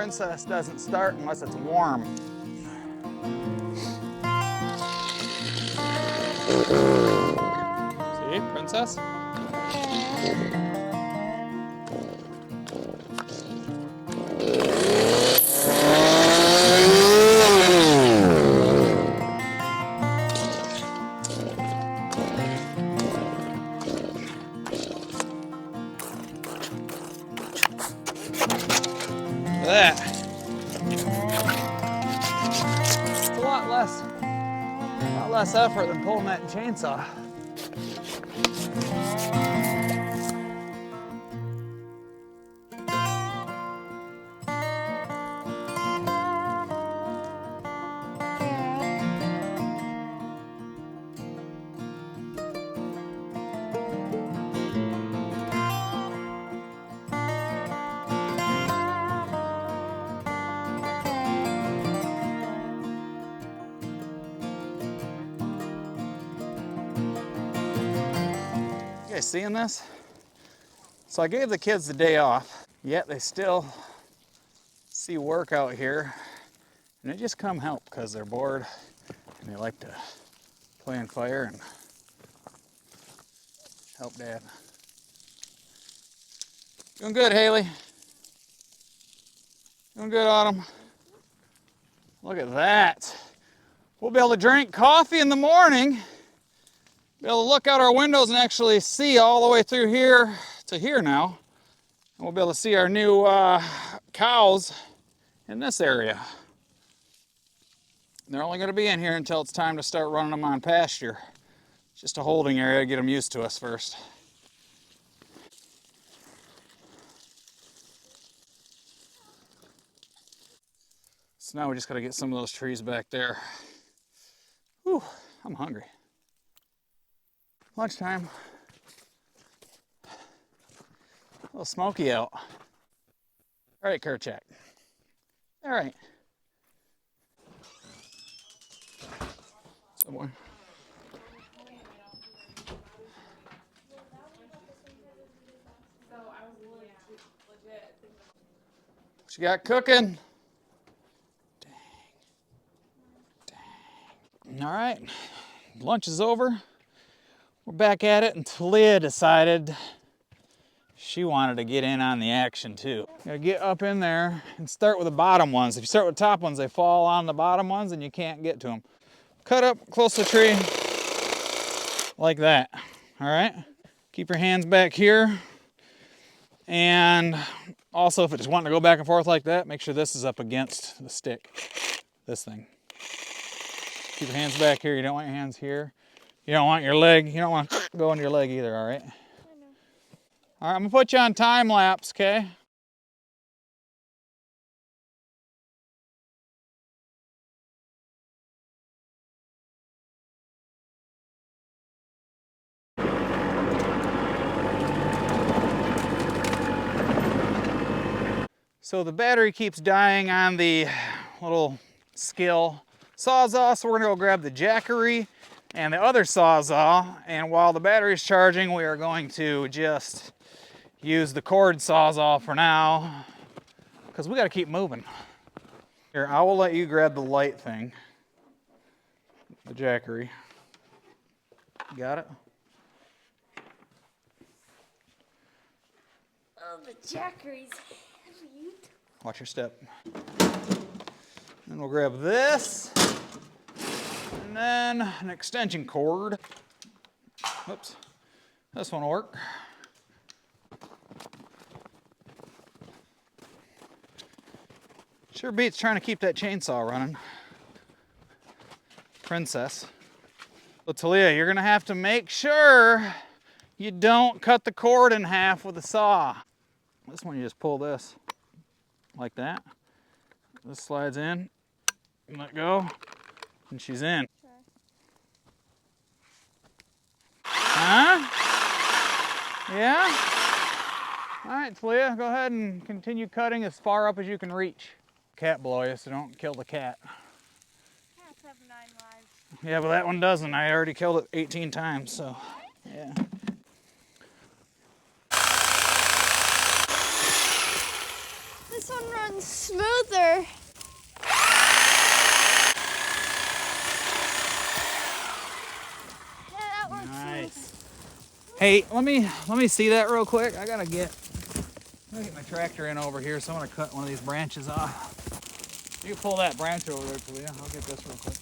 Princess doesn't start unless it's warm. See, Princess? That. It's a lot less effort than pulling that chainsaw. You guys seeing this? So I gave the kids the day off, yet they still see work out here, and they just come help because they're bored and they like to play on fire and help Dad. Doing good, Haley. Doing good, Autumn. Look at that. We'll be able to drink coffee in the morning, be able to look out our windows and actually see all the way through here to here now. And we'll be able to see our new cows in this area. They're only going to be in here until it's time to start running them on pasture. It's just a holding area to get them used to us first. So now we just got to get some of those trees back there. Whew, I'm hungry. Lunchtime. A little smoky out. All right, Kerchak. All right. Somewhere. What you got cooking? Dang. All right, lunch is over. We're back at it, and Talia decided she wanted to get in on the action too. Gotta get up in there and start with the bottom ones. If you start with the top ones, they fall on the bottom ones and you can't get to them. Cut up close to the tree like that, all right? Keep your hands back here. And also, if it's wanting to go back and forth like that, make sure this is up against the stick, this thing. Keep your hands back here. You don't want your hands here. You don't want your leg, you don't want to go into your leg either, all right? All right, I'm gonna put you on time lapse, okay? So the battery keeps dying on the little skill sawzall, so we're gonna go grab the jackery and the other sawzall, and while the battery's charging, we are going to just use the cord sawzall for now, because we gotta keep moving. Here, I will let you grab the light thing, the jackery. Got it? Oh, the jackery's heavy. Watch your step. Then we'll grab this, and then an extension cord. Whoops, this one will work. Sure beats trying to keep that chainsaw running. Princess. So Talia, you're gonna have to make sure you don't cut the cord in half with a saw. This one you just pull this like that. This slides in, and let go, and she's in. Sure. Huh? Yeah? All right, Talia, go ahead and continue cutting as far up as you can reach. Cat below you, so don't kill the cat. Cats have 9 lives. Yeah, but that one doesn't. I already killed it 18 times, so yeah. The This one runs smoother. Yeah, that works. Nice. Hey, let me see that real quick. I gotta get my tractor in over here, so I'm gonna cut one of these branches off. You can pull that branch over there, Talia. I'll get this real quick.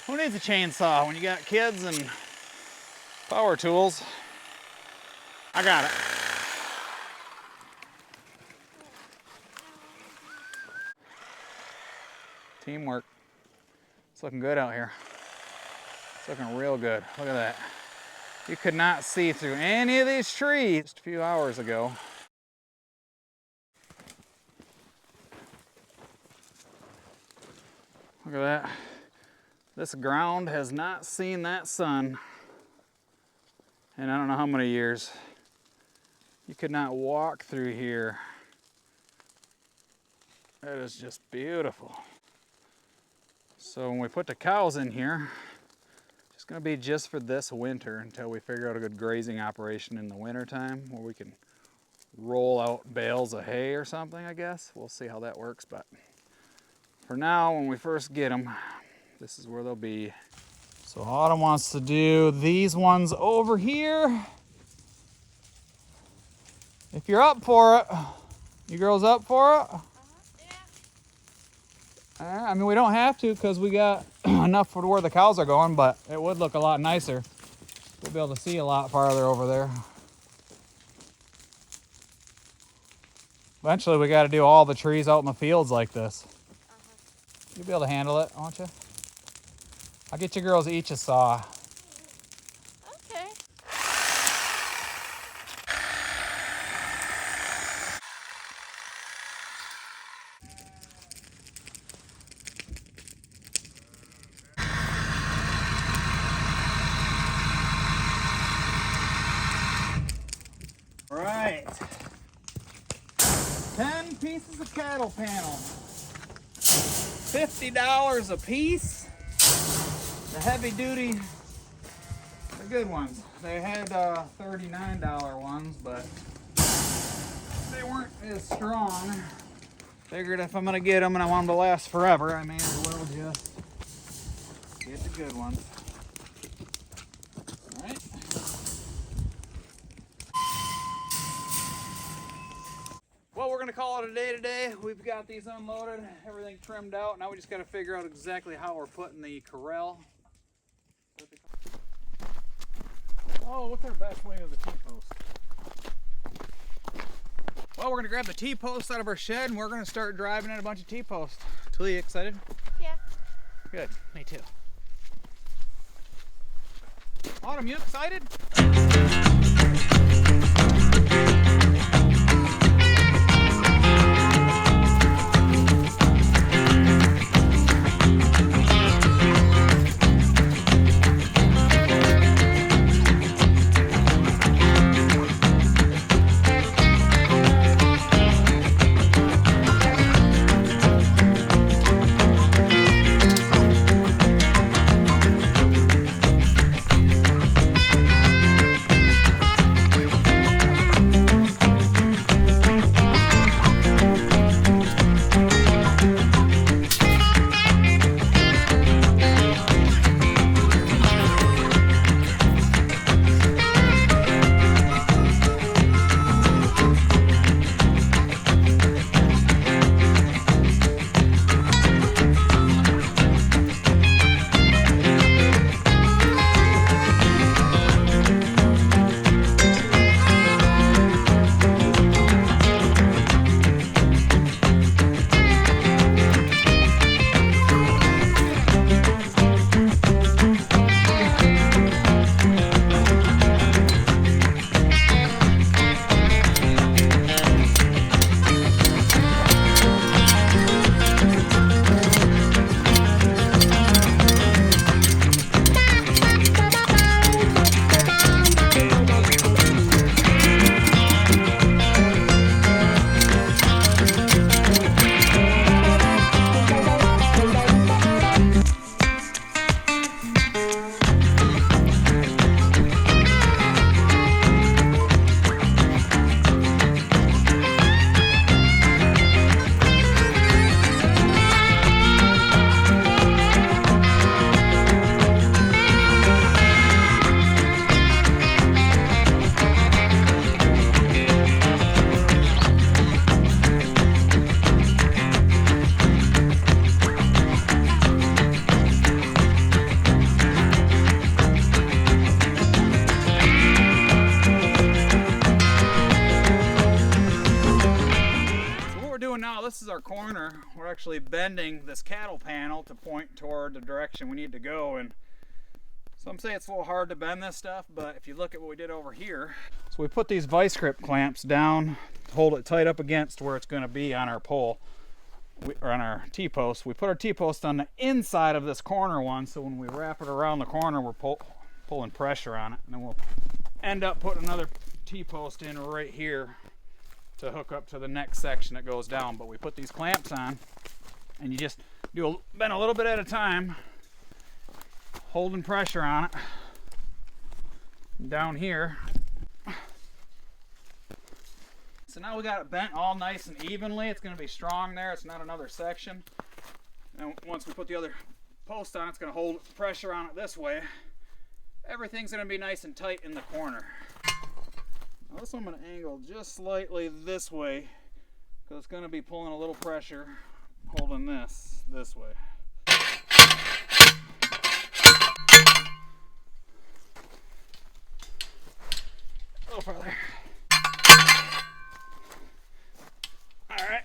Who needs a chainsaw when you got kids and power tools? I got it. Teamwork. It's looking good out here. It's looking real good. Look at that. You could not see through any of these trees just a few hours ago. Look at that. This ground has not seen that sun in I don't know how many years. You could not walk through here. That is just beautiful. So when we put the cows in here, it's gonna be just for this winter until we figure out a good grazing operation in the winter time where we can roll out bales of hay or something, I guess. We'll see how that works, but for now, when we first get them, this is where they'll be. So Autumn wants to do these ones over here. If you're up for it, you girls up for it? Yeah. I mean, we don't have to because we got enough for where the cows are going, but it would look a lot nicer. We'll be able to see a lot farther over there. Eventually, we got to do all the trees out in the fields like this. You'll be able to handle it, won't you? I'll get you girls each a saw. Okay. All right. 10 pieces of cattle panel. $50 a piece. The heavy duty, the good ones. They had $39 ones, but they weren't as strong. Figured if I'm gonna get them and I want them to last forever, I may as well just get the good ones. All right. Well, we're gonna call it a day today. We've got these unloaded, everything trimmed out. Now we just gotta figure out exactly how we're putting the corral. Oh, what's our best way to the T-post? Well, we're gonna grab the T-post out of our shed and we're gonna start driving in a bunch of T-posts. Talia, excited? Yeah. Good, me too. Autumn, you excited? actually bending this cattle panel to point toward the direction we need to go. And some say it's a little hard to bend this stuff, but if you look at what we did over here. So we put these vice grip clamps down to hold it tight up against where it's going to be on our pole, or on our T-post. We put our T-post on the inside of this corner one, so when we wrap it around the corner, we're pulling pressure on it. And then we'll end up putting another T-post in right here to hook up to the next section that goes down. But we put these clamps on, and you just bend a little bit at a time, holding pressure on it down here. So now we got it bent all nice and evenly. It's going to be strong there. It's not another section. And once we put the other post on, it's going to hold pressure on it this way. Everything's going to be nice and tight in the corner. Now this one I'm going to angle just slightly this way, because it's going to be pulling a little pressure holding this way. A little farther. Alright.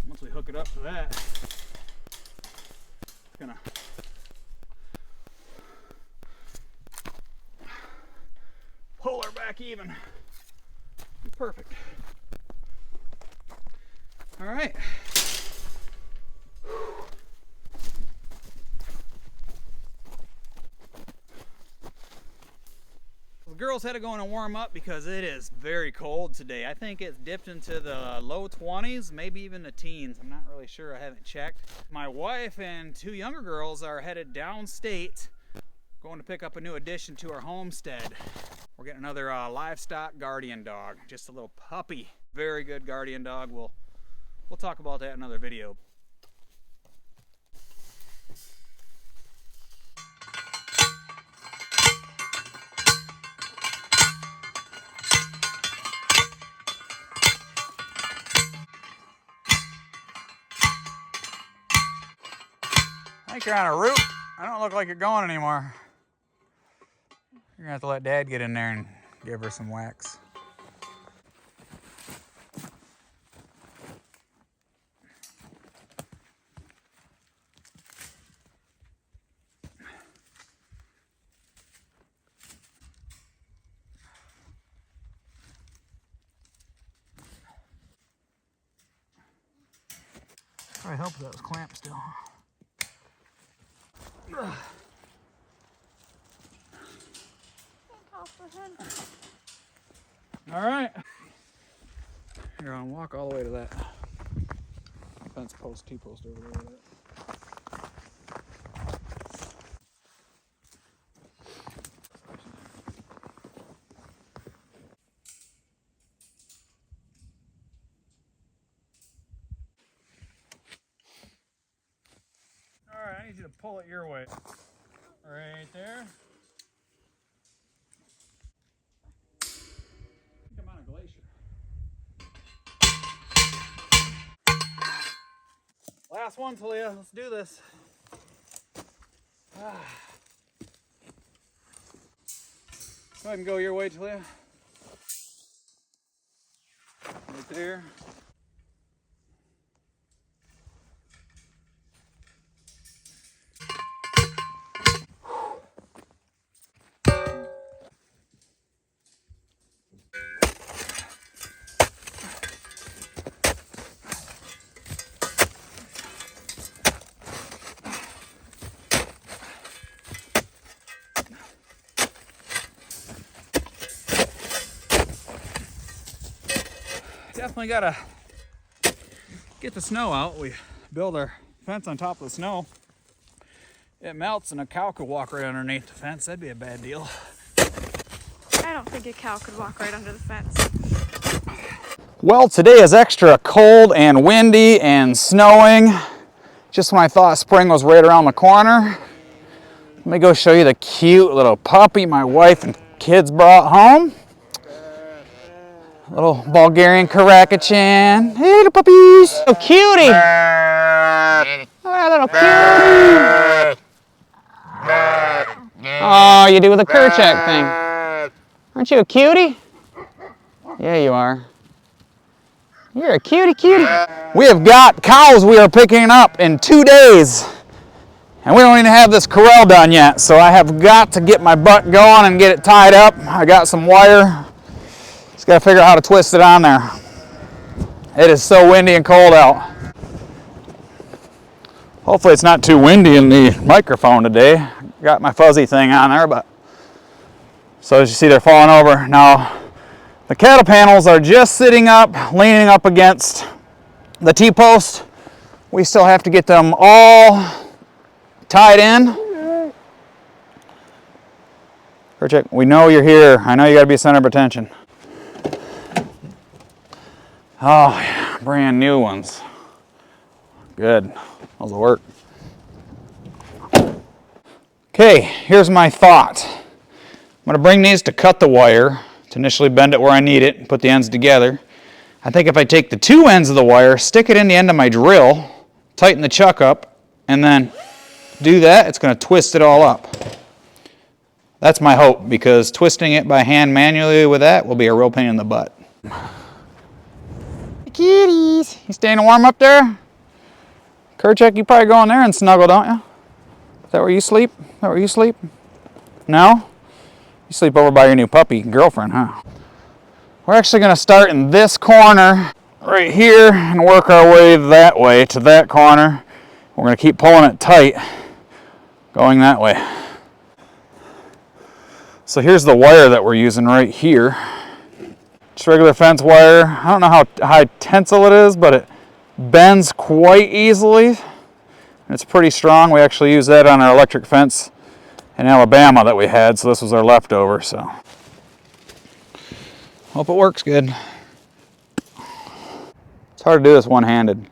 Once we hook it up to that, it's going to pull her back even. Perfect. All right. The girls had to go in and warm up because it is very cold today. I think it's dipped into the low 20s, maybe even the teens. I'm not really sure. I haven't checked. My wife and 2 younger girls are headed downstate, going to pick up a new addition to our homestead. We're getting another livestock guardian dog, just a little puppy. Very good guardian dog. We'll talk about that in another video. I think you're on a root. I don't look like you're going anymore. You're gonna have to let Dad get in there and give her some wax. Probably helps that was clamped still. All right. Here, I'll walk all the way to that fence post, T-post over there. All right, I need you to pull it your way. Right there. I'm on a glacier. Last one, Talia. Let's do this. Go ahead and go your way, Talia. Right there. Definitely gotta get the snow out. We build our fence on top of the snow. It melts and a cow could walk right underneath the fence. That'd be a bad deal. I don't think a cow could walk right under the fence. Well, today is extra cold and windy and snowing. Just when I thought spring was right around the corner. Let me go show you the cute little puppy my wife and kids brought home. Little Bulgarian Karakachan. Hey, little puppies. Little cutie. Oh, little cutie. Oh, you do the Kerchak thing. Aren't you a cutie? Yeah, you are. You're a cutie cutie. We have got cows we are picking up in 2 days. And we don't even have this corral done yet. So I have got to get my butt going and get it tied up. I got some wire. Just got to figure out how to twist it on there. It is so windy and cold out. Hopefully it's not too windy in the microphone today. Got my fuzzy thing on there, but so as you see, they're falling over. Now, the cattle panels are just sitting up, leaning up against the T-post. We still have to get them all tied in. Kerchak, we know you're here. I know you gotta be a center of attention. Oh, yeah, brand new ones. Good, those will work. Okay, here's my thought. I'm gonna bring these to cut the wire, to initially bend it where I need it, and put the ends together. I think if I take the two ends of the wire, stick it in the end of my drill, tighten the chuck up, and then do that, it's gonna twist it all up. That's my hope, because twisting it by hand manually with that will be a real pain in the butt. Kitties, you staying warm up there? Kerchak, you probably go in there and snuggle, don't you? Is that where you sleep? Is that where you sleep? No? You sleep over by your new puppy girlfriend, huh? We're actually going to start in this corner right here and work our way that way to that corner. We're going to keep pulling it tight going that way. So here's the wire that we're using right here. Just regular fence wire. I don't know how high tensile it is, but it bends quite easily. It's pretty strong. We actually use that on our electric fence in Alabama that we had, so this was our leftover, so. Hope it works good. It's hard to do this one-handed.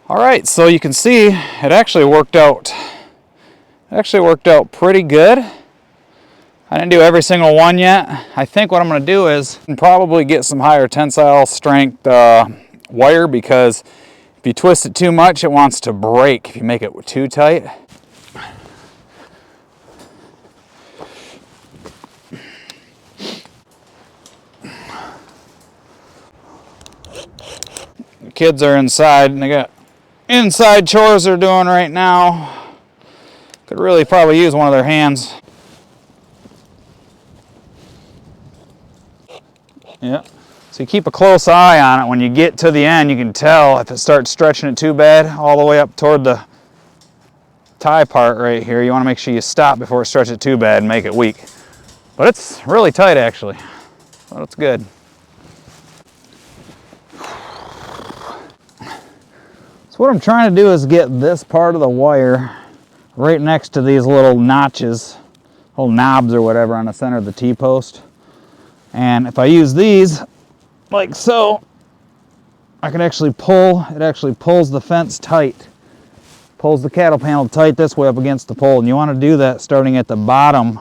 All right, so you can see it actually worked out. It actually worked out pretty good. I didn't do every single one yet. I think what I'm gonna do is probably get some higher tensile strength wire, because if you twist it too much, it wants to break if you make it too tight. The kids are inside and they got inside chores they're doing right now. Could really probably use one of their hands. Yeah. So you keep a close eye on it. When you get to the end, you can tell if it starts stretching it too bad all the way up toward the tie part right here. You want to make sure you stop before it stretches it too bad and make it weak. But it's really tight actually. So it's good. So what I'm trying to do is get this part of the wire right next to these little notches, little knobs or whatever on the center of the T-post. And if I use these, like so, I can actually pull, it actually pulls the fence tight. Pulls the cattle panel tight this way up against the pole. And you want to do that starting at the bottom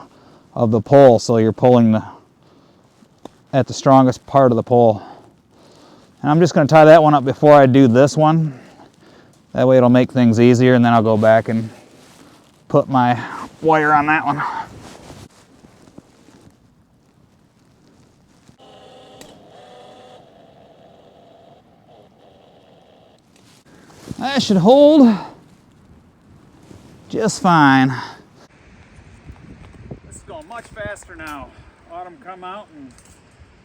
of the pole, so you're pulling at the strongest part of the pole. And I'm just going to tie that one up before I do this one. That way it'll make things easier, and then I'll go back and put my wire on that one. That should hold just fine. This is going much faster now. Autumn come out and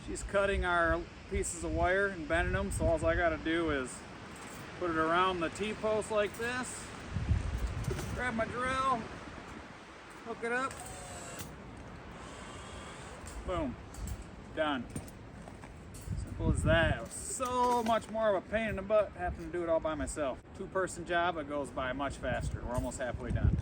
she's cutting our pieces of wire and bending them, so all I gotta do is put it around the T-post like this, grab my drill, hook it up, boom, done. Simple as that. It was so much more of a pain in the butt having to do it all by myself. Two-person job, it goes by much faster. We're almost halfway done.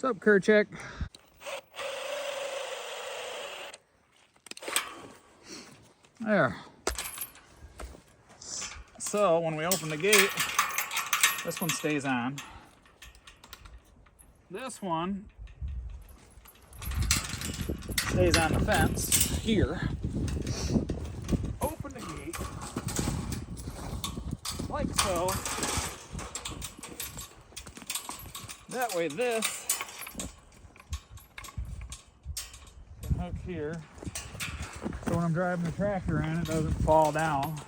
up, Kerchak? There. So when we open the gate, this one stays on. This one stays on the fence here. Open the gate like so. That way this can hook here. So when I'm driving the tractor in, it doesn't fall down.